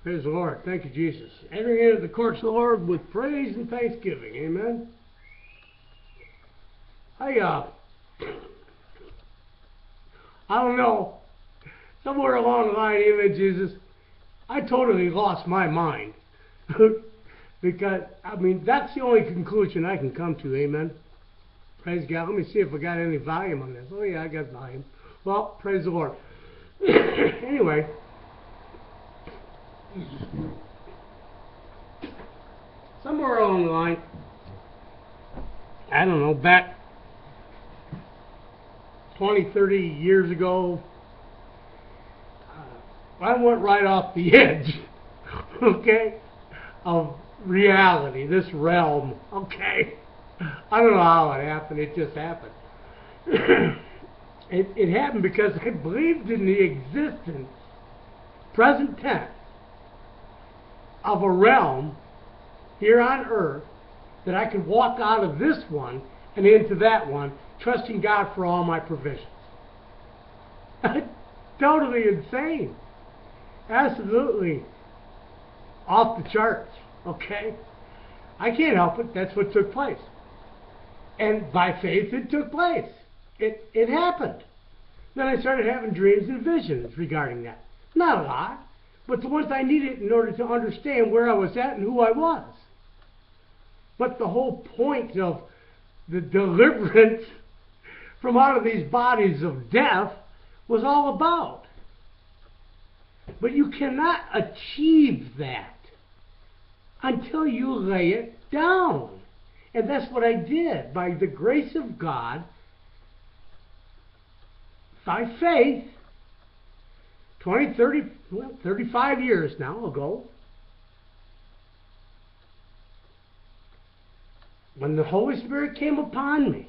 Praise the Lord. Thank you, Jesus. Entering into the courts of the Lord with praise and thanksgiving. Amen. I don't know. Somewhere along the line, amen, Jesus, I totally lost my mind. Because, I mean, that's the only conclusion I can come to. Amen. Praise God. Let me see if I got any volume on this. Oh, yeah, I got volume. Well, praise the Lord. Anyway. Somewhere along the line, I don't know, back 20, 30 years ago, I went right off the edge, okay, of reality, this realm, okay. I don't know how it happened, it just happened. It happened because I believed in the existence, present tense, of a realm here on earth that I could walk out of this one and into that one, trusting God for all my provisions. Totally insane. Absolutely off the charts, okay? I can't help it. That's what took place. And by faith, it took place. It happened. Then I started having dreams and visions regarding that. Not a lot, but the ones I needed in order to understand where I was at and who I was. But the whole point of the deliverance from out of these bodies of death was all about. But you cannot achieve that until you lay it down. And that's what I did. By the grace of God, by faith, 20, 30, 35 years now ago, when the Holy Spirit came upon me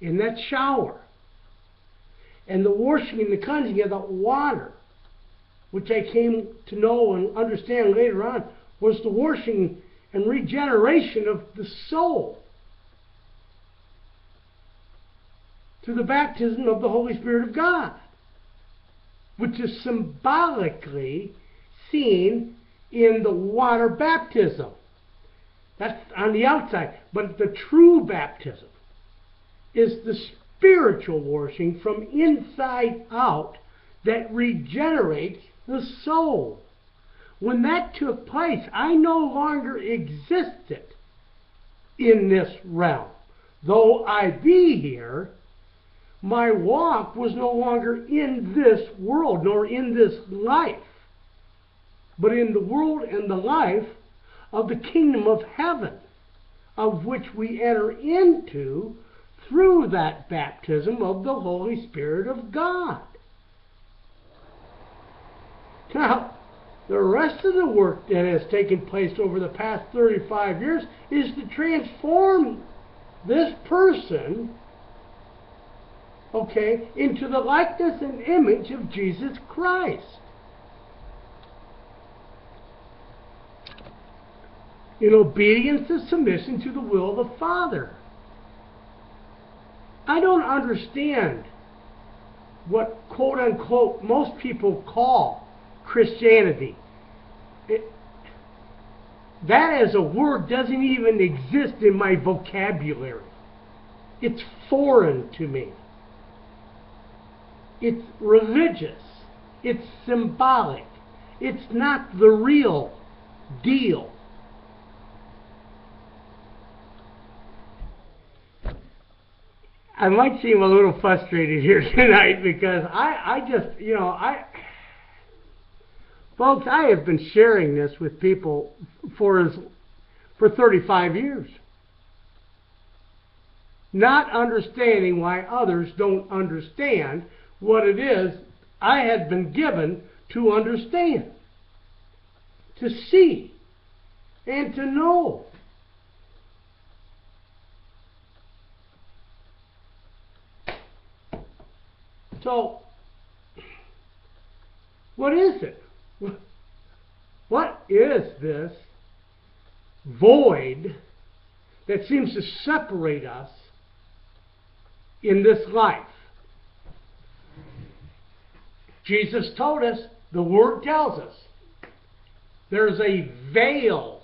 in that shower, and the washing and the cleansing of that water, which I came to know and understand later on, was the washing and regeneration of the soul through the baptism of the Holy Spirit of God, which is symbolically seen in the water baptism. That's on the outside. But the true baptism is the spiritual washing from inside out that regenerates the soul. When that took place, I no longer existed in this realm. Though I be here, my walk was no longer in this world, nor in this life, but in the world and the life of the kingdom of heaven, of which we enter into through that baptism of the Holy Spirit of God. Now, the rest of the work that has taken place over the past 35 years is to transform this person, okay, into the likeness and image of Jesus Christ. In obedience and submission to the will of the Father. I don't understand what, quote unquote, most people call Christianity. That as a word doesn't even exist in my vocabulary. It's foreign to me. It's religious. It's symbolic. It's not the real deal. I might seem a little frustrated here tonight because I just, folks, I have been sharing this with people for 35 years. Not understanding why others don't understand what it is I had been given to understand, to see, and to know. So, what is it? What is this void that seems to separate us in this life? Jesus told us, the Word tells us, there's a veil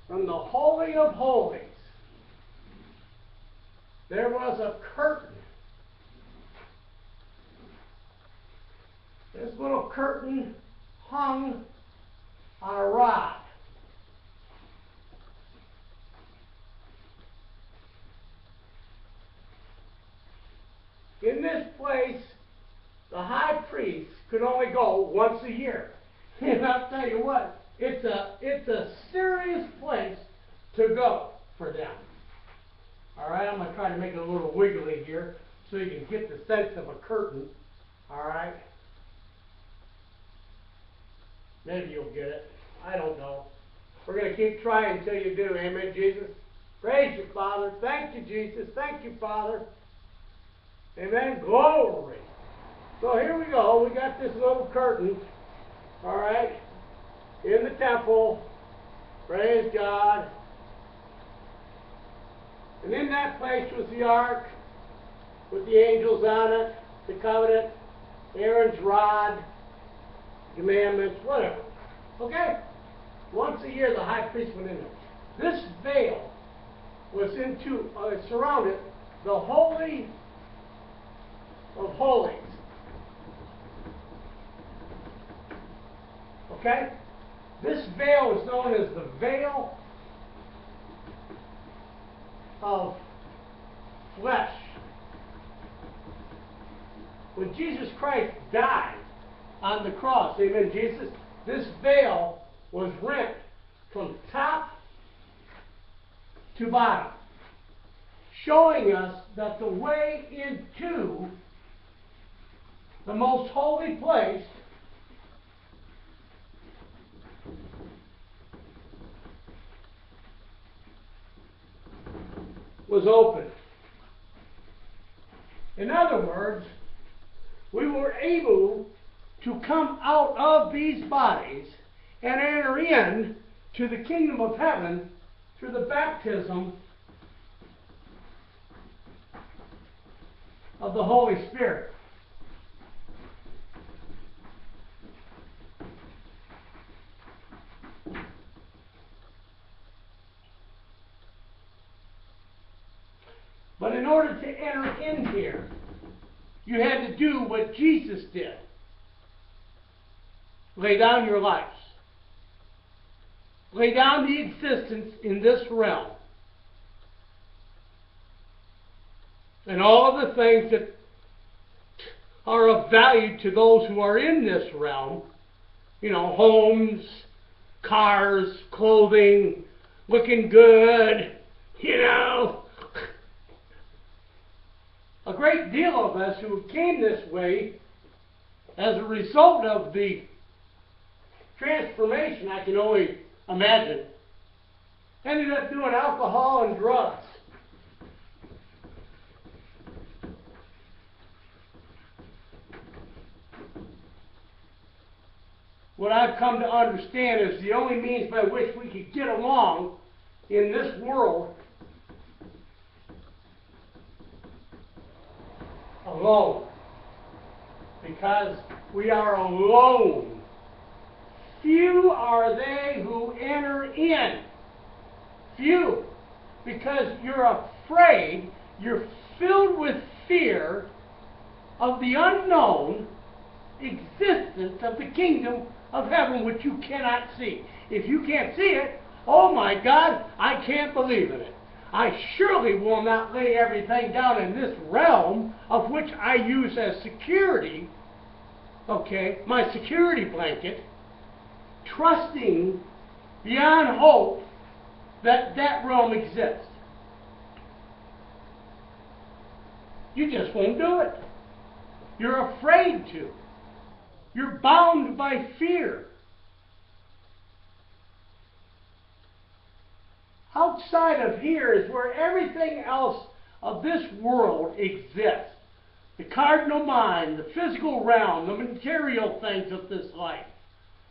from the Holy of Holies. There was a curtain. This little curtain hung on a rod. In this place, the high priest could only go once a year. And I'll tell you what, it's a serious place to go for them. All right, I'm going to try to make it a little wiggly here so you can get the sense of a curtain. All right. Maybe you'll get it. I don't know. We're going to keep trying until you do. Amen, Jesus. Praise you, Father. Thank you, Jesus. Thank you, Father. Amen. Glory. So here we go. We got this little curtain. All right. In the temple. Praise God. And in that place was the ark with the angels on it, the covenant, Aaron's rod, commandments, whatever. Okay? Once a year the high priest went in there. This veil was surrounded the Holy of Holies. Okay? This veil is known as the veil of flesh. When Jesus Christ died on the cross, amen, Jesus, this veil was rent from top to bottom, showing us that the way into the most holy place was open. In other words, we were able to come out of these bodies and enter in to the kingdom of heaven through the baptism of the Holy Spirit. But in order to enter in here, you had to do what Jesus did. Lay down your lives. Lay down the existence in this realm. And all of the things that are of value to those who are in this realm. You know, homes, cars, clothing, looking good, you know. A great deal of us who came this way as a result of the transformation, I can only imagine, ended up doing alcohol and drugs. What I've come to understand is the only means by which we could get along in this world alone. Because we are alone. Few are they who enter in. Few. Because you're afraid, you're filled with fear of the unknown existence of the kingdom of heaven, which you cannot see. If you can't see it, oh my God, I can't believe in it. I surely will not lay everything down in this realm of which I use as security, okay, my security blanket, trusting beyond hope that that realm exists. You just won't do it. You're afraid to. You're bound by fear. Outside of here is where everything else of this world exists. The cardinal mind, the physical realm, the material things of this life.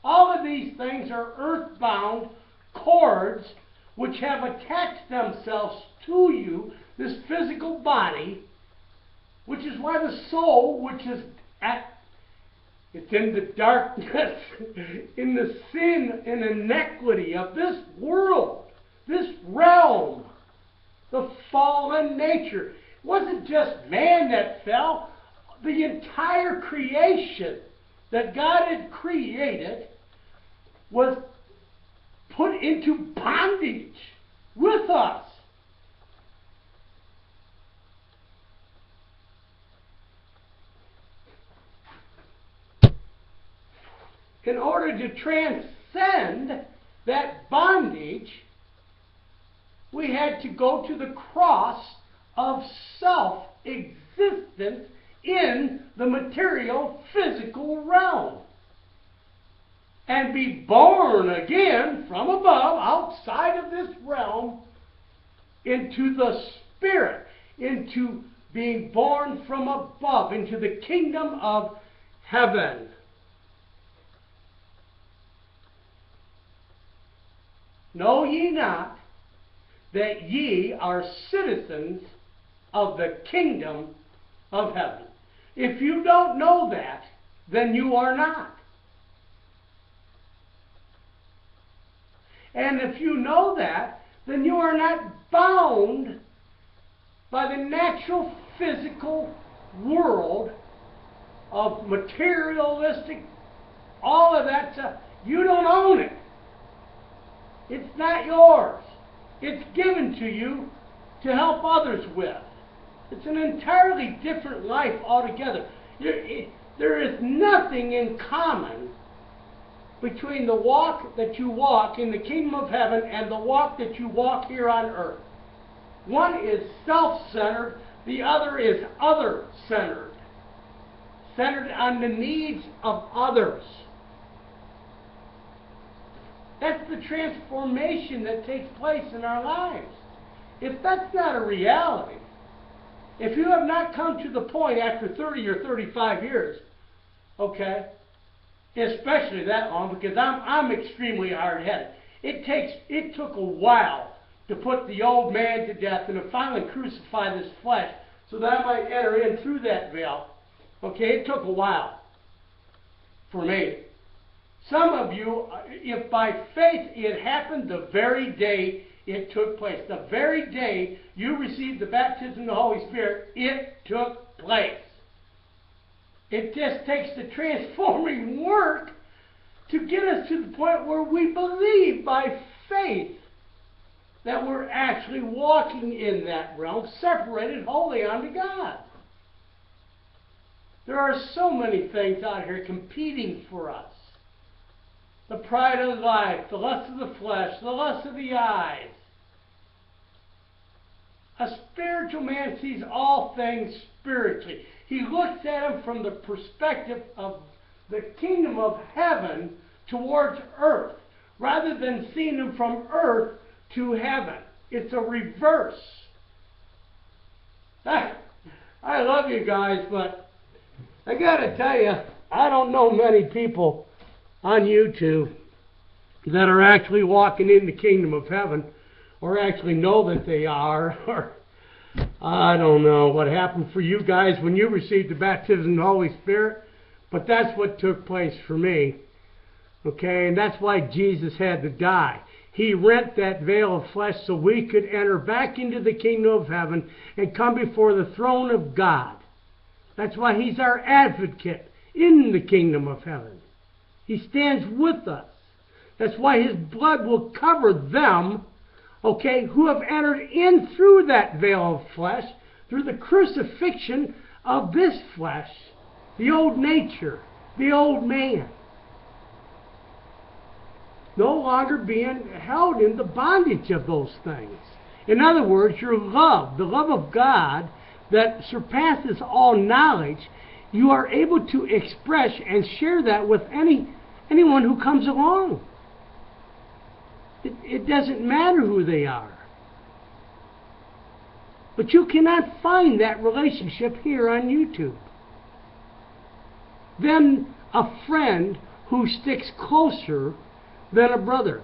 All of these things are earthbound cords which have attached themselves to you, this physical body, which is why the soul, which is It's in the darkness, in the sin and inequity of this world, this realm, the fallen nature. It wasn't just man that fell. The entire creation that God had created was put into bondage with us. In order to transcend that bondage, we had to go to the cross of self-existence in the material, physical realm. And be born again from above, outside of this realm, into the Spirit, into being born from above, into the kingdom of heaven. Know ye not that ye are citizens of the kingdom of heaven? If you don't know that, then you are not. And if you know that, then you are not bound by the natural physical world of materialistic, all of that stuff. You don't own it. It's not yours. It's given to you to help others with. It's an entirely different life altogether. There is nothing in common between the walk that you walk in the kingdom of heaven and the walk that you walk here on earth. One is self-centered, the other is other-centered, centered on the needs of others. That's the transformation that takes place in our lives. If that's not a reality, if you have not come to the point after 30 or 35 years, okay, especially that long, because I'm extremely hard-headed. It took a while to put the old man to death and to finally crucify this flesh so that I might enter in through that veil. Okay, it took a while for me. Some of you, if by faith it happened the very day it took place, the very day you received the baptism of the Holy Spirit, it took place. It just takes the transforming work to get us to the point where we believe by faith that we're actually walking in that realm, separated wholly unto God. There are so many things out here competing for us. The pride of life, the lust of the flesh, the lust of the eyes. A spiritual man sees all things spiritually. He looks at them from the perspective of the kingdom of heaven towards earth, rather than seeing them from earth to heaven. It's a reverse. I love you guys, but I got to tell you, I don't know many people on YouTube that are actually walking in the kingdom of heaven, or actually know that they are, or I don't know what happened for you guys when you received the baptism of the Holy Spirit, but that's what took place for me. Okay, and that's why Jesus had to die. He rent that veil of flesh so we could enter back into the kingdom of heaven and come before the throne of God. That's why He's our advocate in the kingdom of heaven. He stands with us. That's why His blood will cover them, okay, who have entered in through that veil of flesh, through the crucifixion of this flesh, the old nature, the old man. No longer being held in the bondage of those things. In other words, your love, the love of God that surpasses all knowledge, you are able to express and share that with anyone who comes along. It doesn't matter who they are. But you cannot find that relationship here on YouTube. Then a friend who sticks closer than a brother.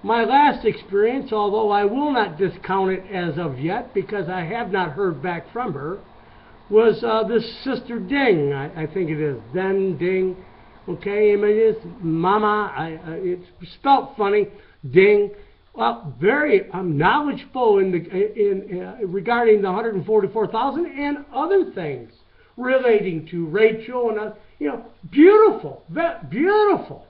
My last experience, although I will not discount it as of yet because I have not heard back from her, was this Sister Ding, I think it is. Ding. Okay, images. Mama, it's spelt funny. Ding. Well, very knowledgeable regarding the 144,000 and other things relating to Rachel and beautiful, beautiful.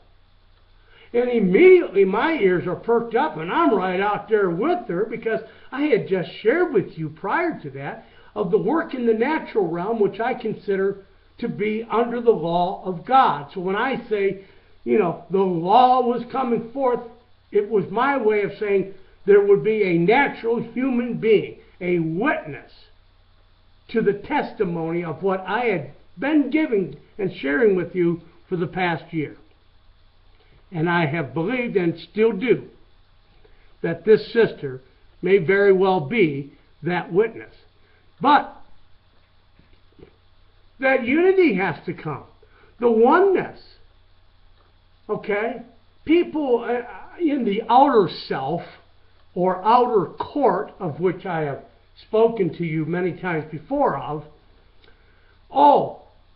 And immediately my ears are perked up, and I'm right out there with her because I had just shared with you prior to that of the work in the natural realm, which I consider to be under the law of God. So when I say, the law was coming forth, it was my way of saying there would be a natural human being, a witness to the testimony of what I had been giving and sharing with you for the past year. And I have believed and still do that this sister may very well be that witness. But that unity has to come. The oneness. Okay? People in the outer self or outer court, of which I have spoken to you many times before of,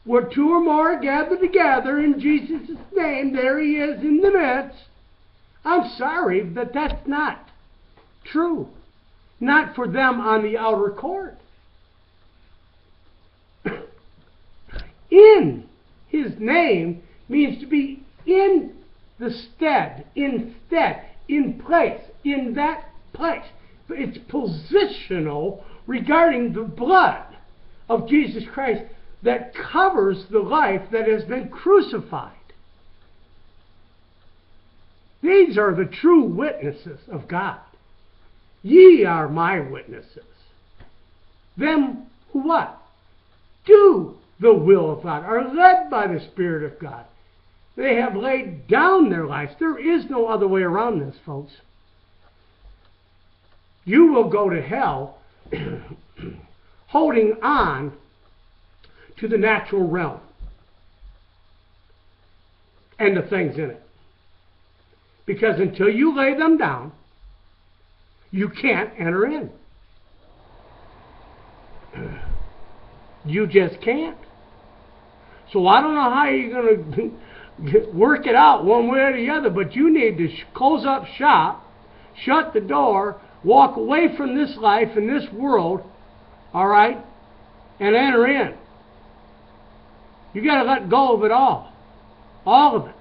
where two or more are gathered together in Jesus' name, there he is in the midst. I'm sorry, but that's not true. Not for them on the outer court. In his name means to be in the stead, instead, in place, in that place. It's positional regarding the blood of Jesus Christ that covers the life that has been crucified. These are the true witnesses of God. Ye are my witnesses. Them who what? Do the will of God, are led by the Spirit of God. They have laid down their lives. There is no other way around this, folks. You will go to hell holding on to the natural realm and the things in it. Because until you lay them down, you can't enter in. You just can't. So I don't know how you're going to work it out one way or the other, but you need to close up shop, shut the door, walk away from this life and this world, all right, and enter in. You got to let go of it all of it.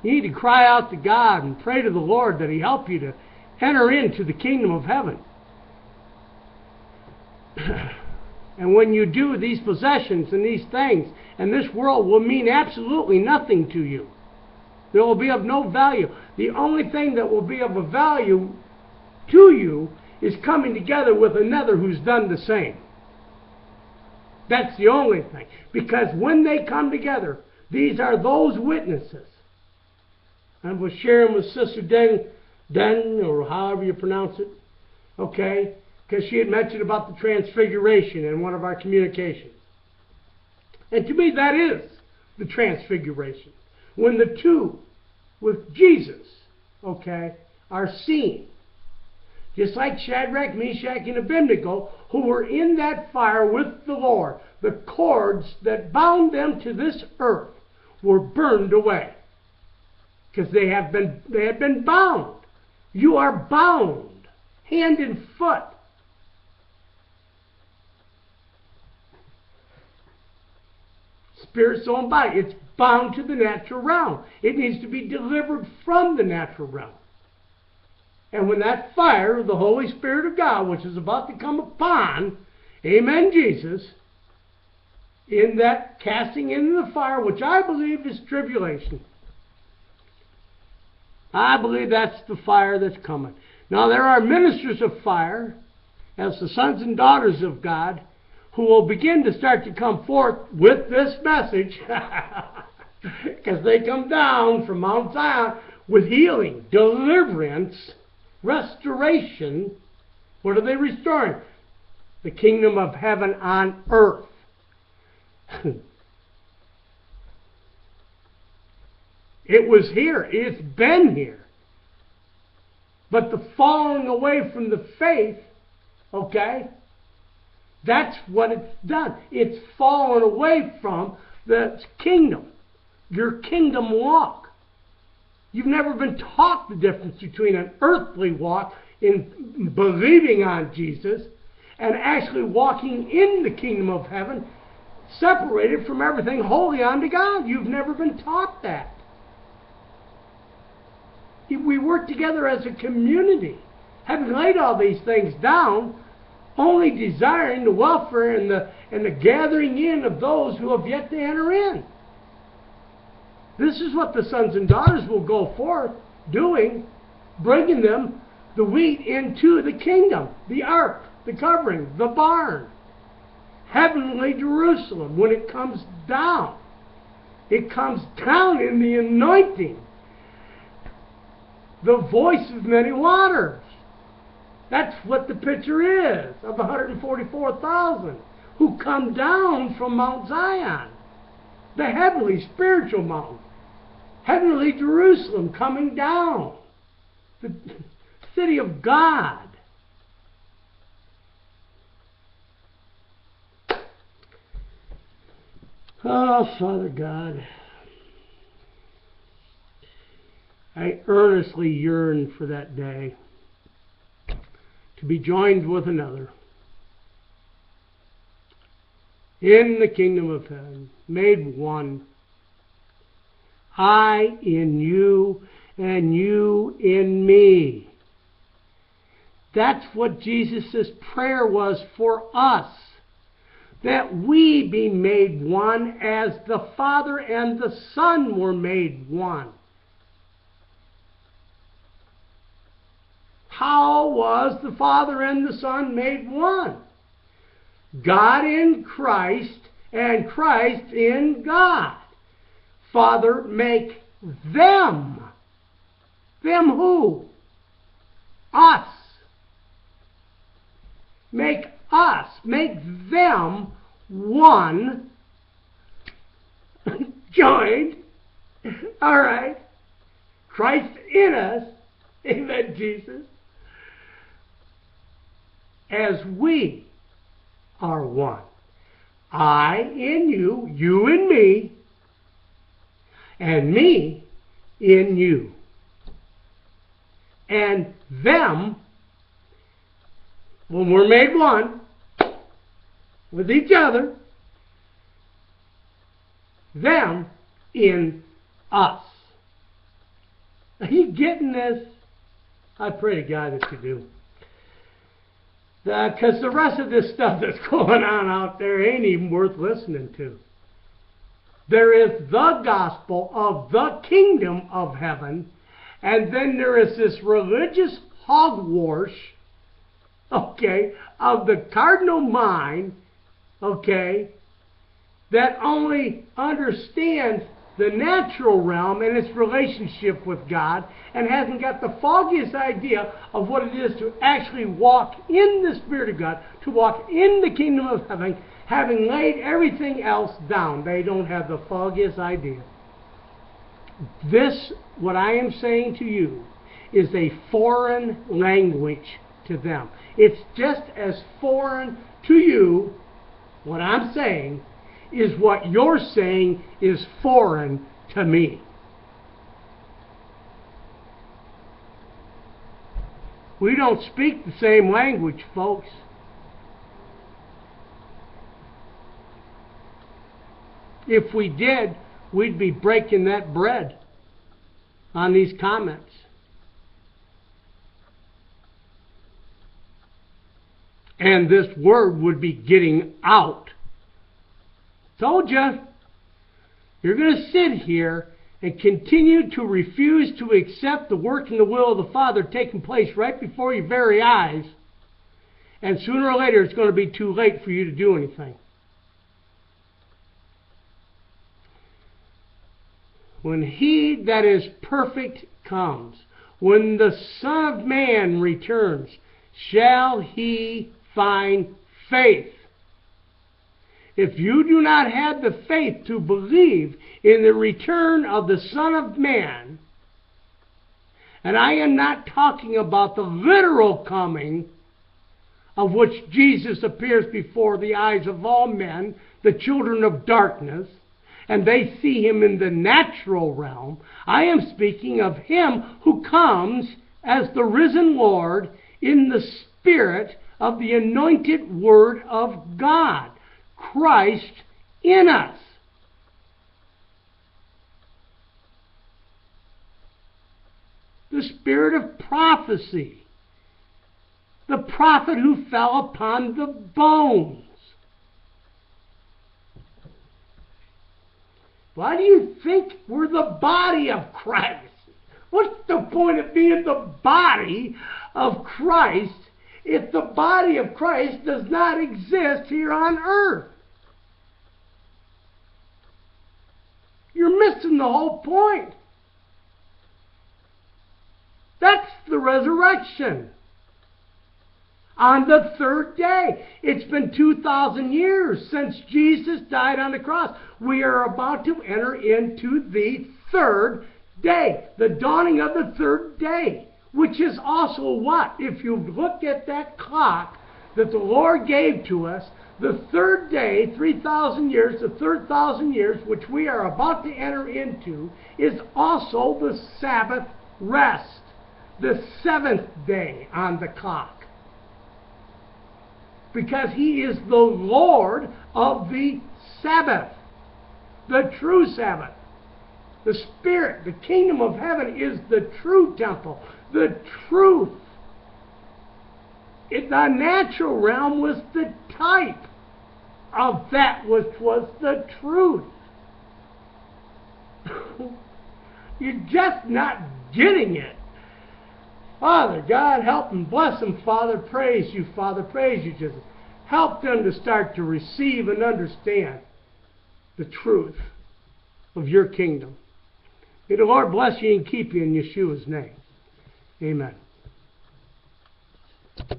You need to cry out to God and pray to the Lord that he help you to enter into the kingdom of heaven. And when you do, these possessions and these things and this world will mean absolutely nothing to you. They will be of no value. The only thing that will be of a value to you is coming together with another who's done the same. That's the only thing. Because when they come together, these are those witnesses. I was sharing with Sister Den, or however you pronounce it, okay? Because she had mentioned about the transfiguration in one of our communications. And to me, that is the transfiguration. When the two with Jesus, okay, are seen. Just like Shadrach, Meshach, and Abednego, who were in that fire with the Lord. The cords that bound them to this earth were burned away. Because they had been bound. You are bound, hand and foot. Spirit, soul, and body. It's bound to the natural realm. It needs to be delivered from the natural realm. And when that fire of the Holy Spirit of God, which is about to come upon, amen, Jesus, in that casting into the fire, which I believe is tribulation. I believe that's the fire that's coming. Now, there are ministers of fire, as the sons and daughters of God, who will begin to start to come forth with this message, because they come down from Mount Zion with healing, deliverance, restoration. What are they restoring? The kingdom of heaven on earth. It was here. It's been here. But the falling away from the faith, okay, That's what it's done. It's fallen away from the kingdom, your kingdom walk. You've never been taught the difference between an earthly walk in believing on Jesus and actually walking in the kingdom of heaven, separated from everything, holy unto God. You've never been taught that. We work together as a community, having laid all these things down, only desiring the welfare and the gathering in of those who have yet to enter in. This is what the sons and daughters will go forth doing, bringing them the wheat into the kingdom, the ark, the covering, the barn, heavenly Jerusalem. When it comes down in the anointing, the voice of many waters. That's what the picture is of 144,000 who come down from Mount Zion, the heavenly spiritual mountain, heavenly Jerusalem coming down, the city of God. Oh, Father God, I earnestly yearn for that day to be joined with another in the kingdom of heaven, made one. I in you and you in me. That's what Jesus' prayer was for us, that we be made one as the Father and the Son were made one. How was the Father and the Son made one? God in Christ and Christ in God. Father, make them. Them who? Us. Make us. Make them one. Joined. All right. Christ in us. Amen, Jesus. As we are one. I in you, you in me, and me in you. And them, when we're made one with each other, them in us. Are you getting this? I pray to God that you do. Because the rest of this stuff that's going on out there ain't even worth listening to. There is the gospel of the kingdom of heaven, and then there is this religious hogwash, okay, of the cardinal mind, okay, that only understands the natural realm and its relationship with God, and hasn't got the foggiest idea of what it is to actually walk in the Spirit of God, to walk in the kingdom of heaven, having laid everything else down. They don't have the foggiest idea. This, what I am saying to you, is a foreign language to them. It's just as foreign to you, what I'm saying, is what you're saying is foreign to me. We don't speak the same language, folks. If we did, we'd be breaking that bread on these comments. And this word would be getting out. Told you. You're going to sit here and continue to refuse to accept the work and the will of the Father taking place right before your very eyes. And sooner or later it's going to be too late for you to do anything. When He that is perfect comes, when the Son of Man returns, shall He find faith? If you do not have the faith to believe in the return of the Son of Man, and I am not talking about the literal coming of which Jesus appears before the eyes of all men, the children of darkness, and they see him in the natural realm. I am speaking of him who comes as the risen Lord in the spirit of the anointed Word of God, Christ in us. The spirit of prophecy, the prophet who fell upon the bones. Why do you think we're the body of Christ? What's the point of being the body of Christ if the body of Christ does not exist here on earth? You're missing the whole point. That's the resurrection. On the third day. It's been 2,000 years since Jesus died on the cross. We are about to enter into the third day. The dawning of the third day. Which is also what? If you look at that clock that the Lord gave to us, the third day, 3,000 years, the third 1,000 years, which we are about to enter into, is also the Sabbath rest. The seventh day on the clock. Because he is the Lord of the Sabbath. The true Sabbath. The Spirit, the kingdom of heaven is the true temple. The truth. The natural realm was the type of that which was the truth. You're just not getting it. Father, God, help and bless them, Father. Praise you, Father. Praise you, Jesus. Help them to start to receive and understand the truth of your kingdom. May the Lord bless you and keep you in Yeshua's name. Amen.